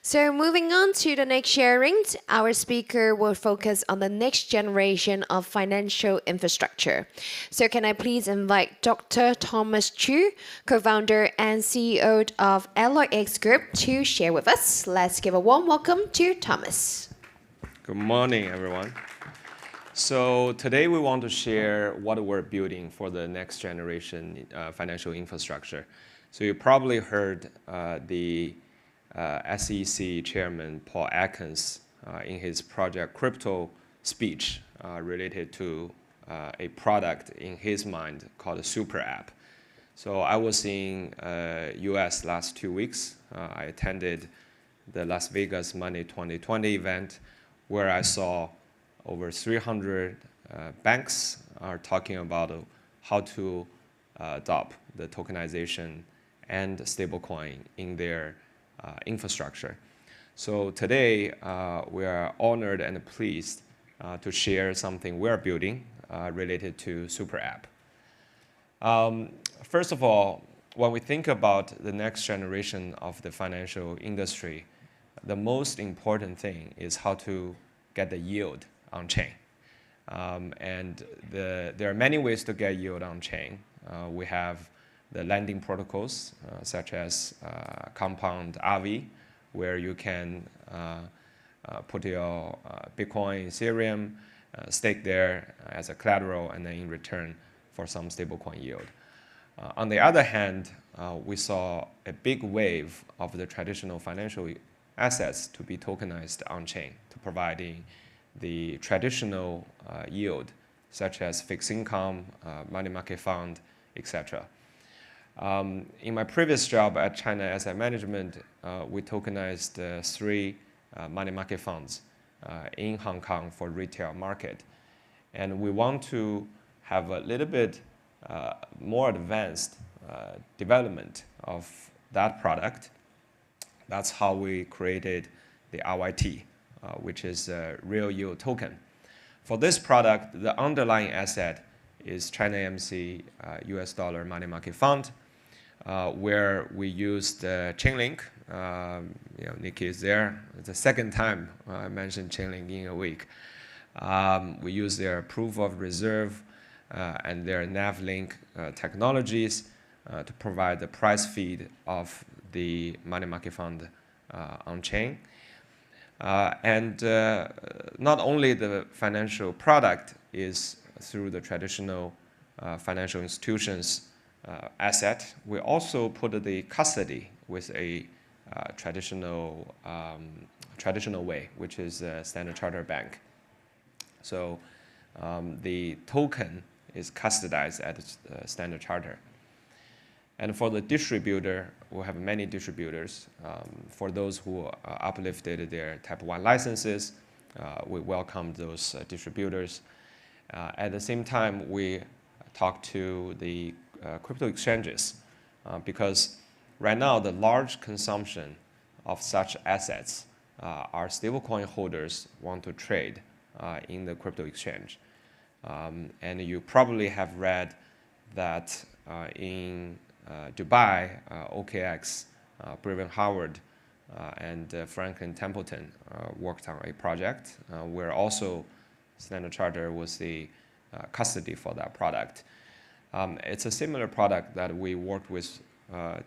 So moving on to the next sharing, our speaker will focus on the next generation of financial infrastructure. So can I please invite Dr. Thomas Chu, co-founder and CEO of AlloyX Group, to share with us. Let's give a warm welcome to Thomas. Good morning, everyone. So today we want to share what we're building for the next generation financial infrastructure. So you probably heard the SEC Chairman Paul Atkins in his Project Crypto speech related to a product in his mind called a super app. So I was in US last 2 weeks. I attended the Las Vegas Money 2020 event where I saw over 300 banks are talking about how to adopt the tokenization and stablecoin in their infrastructure. So today, we are honored and pleased to share something we're building related to Super App. First of all, when we think about the next generation of the financial industry, the most important thing is how to get the yield on chain. There are many ways to get yield on chain. We have the lending protocols, such as Compound RV, where you can put your Bitcoin, Ethereum, stake there as a collateral, and then in return for some stablecoin yield. On the other hand, we saw a big wave of the traditional financial assets to be tokenized on-chain, to providing the traditional yield, such as fixed income, money market fund, etc. In my previous job at China Asset Management, we tokenized 3 money market funds in Hong Kong for retail market. And we want to have a little bit more advanced development of that product. That's how we created the RYT, which is a real yield token. For this product, the underlying asset is China AMC US dollar money market fund, where we used Chainlink. Nikki is there. It's the second time I mentioned Chainlink in a week. We use their proof of reserve and their NavLink technologies to provide the price feed of the money market fund on chain. Not only the financial product is through the traditional financial institutions asset, we also put the custody with a traditional way, which is Standard Chartered Bank. So the token is custodized at Standard Chartered. And for the distributor, we have many distributors. For those who uplifted their Type 1 licenses, we welcome those distributors. At the same time, we talk to the crypto exchanges because right now the large consumption of such assets our stablecoin holders want to trade in the crypto exchange. And you probably have read that in Dubai, OKX, Brevan Howard, and Franklin Templeton worked on a project where also Standard Chartered was the custody for that product. It's a similar product that we worked with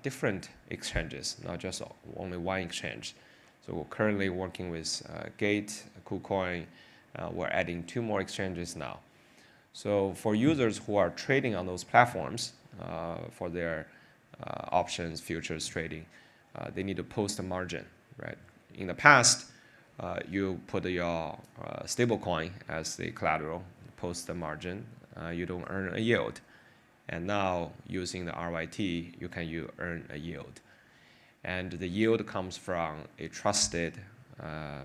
different exchanges, not just only one exchange. So we're currently working with Gate, KuCoin. We're adding 2 more exchanges now. So for users who are trading on those platforms for their options, futures trading, they need to post a margin, right? In the past, you put your stablecoin as the collateral, post the margin, you don't earn a yield. And now, using the RYT, you can earn a yield. And the yield comes from a trusted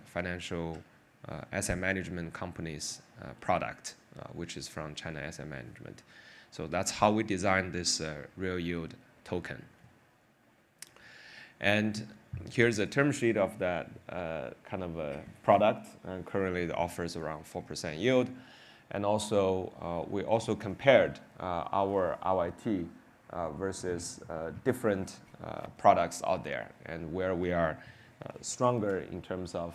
financial asset management company's product, which is from China Asset Management. So that's how we designed this real yield token. And here's a term sheet of that kind of a product. And currently, it offers around 4% yield. And also, we also compared our RYT versus different products out there and where we are stronger in terms of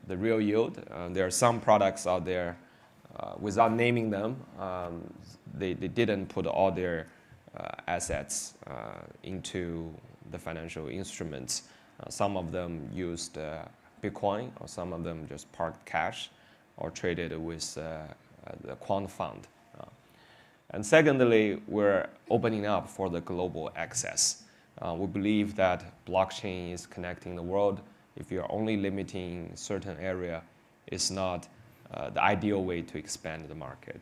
the real yield. There are some products out there, without naming them, they didn't put all their assets into the financial instruments. Some of them used Bitcoin, or some of them just parked cash or traded with the quant fund. And secondly, we're opening up for the global access. We believe that blockchain is connecting the world. If you're only limiting certain area, it's not the ideal way to expand the market.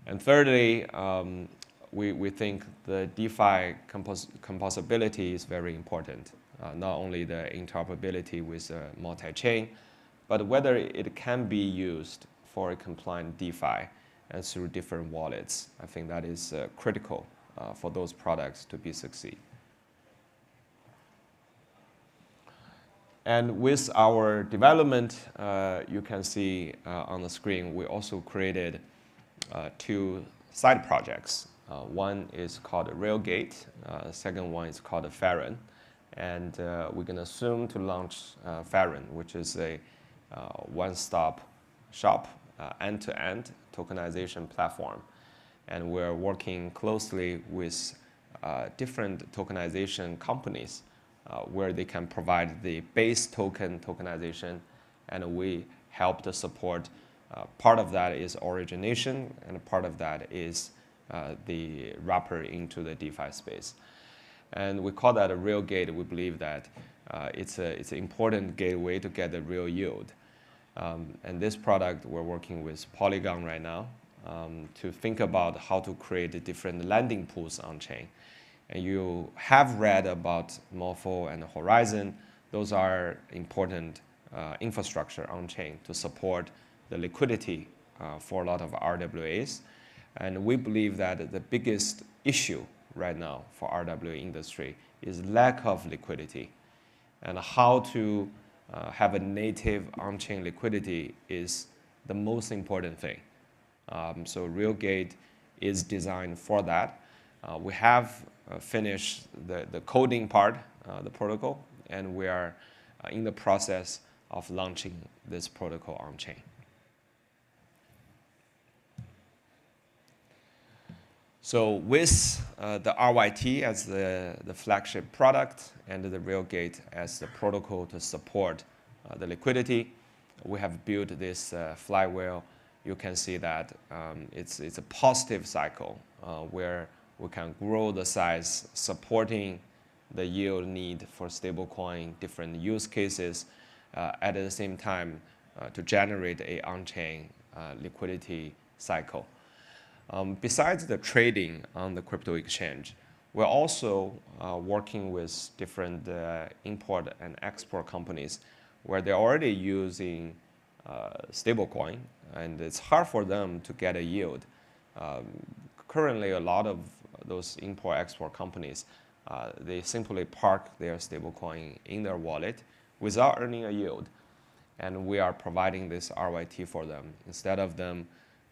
And thirdly, we think the DeFi composability is very important. Not only the interoperability with multi-chain, but whether it can be used for a compliant DeFi and through different wallets. I think that is critical for those products to be succeed. And with our development, you can see on the screen, we also created 2 side projects. One is called Realgate, the second one is called Farron. And we're going to soon to launch Farron, which is a one-stop shop, end-to-end tokenization platform. And we're working closely with different tokenization companies where they can provide the base tokenization, and we help to support. Part of that is origination, and part of that is the wrapper into the DeFi space. And we call that a Realgate. We believe that it's an important gateway to get the real yield. And this product, we're working with Polygon right now to think about how to create different landing pools on chain. And you have read about Morpho and Horizon. Those are important infrastructure on chain to support the liquidity for a lot of RWAs. And we believe that the biggest issue right now for RWA industry is lack of liquidity. And how to have a native on-chain liquidity is the most important thing. So Realgate is designed for that. We have finished the coding part, the protocol, and we are in the process of launching this protocol on-chain. So with the RYT as the flagship product and the Realgate as the protocol to support the liquidity, we have built this flywheel. You can see that it's a positive cycle where we can grow the size, supporting the yield need for stablecoin, different use cases, at the same time to generate a on-chain liquidity cycle. Besides the trading on the crypto exchange, we're also working with different import and export companies where they're already using stablecoin, and it's hard for them to get a yield. Currently, a lot of those import-export companies, they simply park their stablecoin in their wallet without earning a yield. And we are providing this RYT for them. Instead of them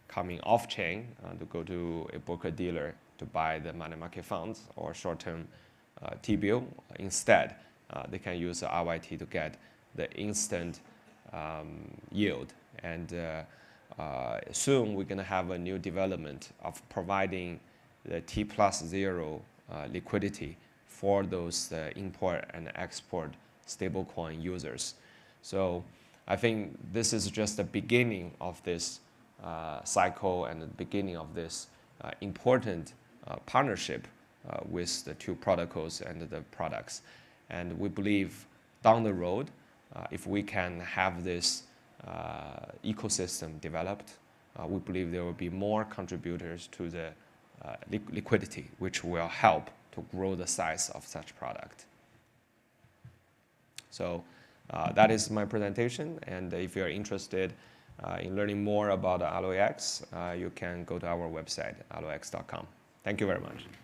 coming off-chain to go to a broker-dealer to buy the money market funds or short-term T-bill, instead, they can use the RYT to get the instant yield. And soon, we're going to have a new development of providing the T+0 liquidity for those import and export stablecoin users. So I think this is just the beginning of this cycle and the beginning of this important partnership with the 2 protocols and the products. And we believe down the road, if we can have this ecosystem developed, we believe there will be more contributors to the liquidity, which will help to grow the size of such product. So that is my presentation, and if you're interested in learning more about AlloyX, you can go to our website, AlloyX.com. Thank you very much.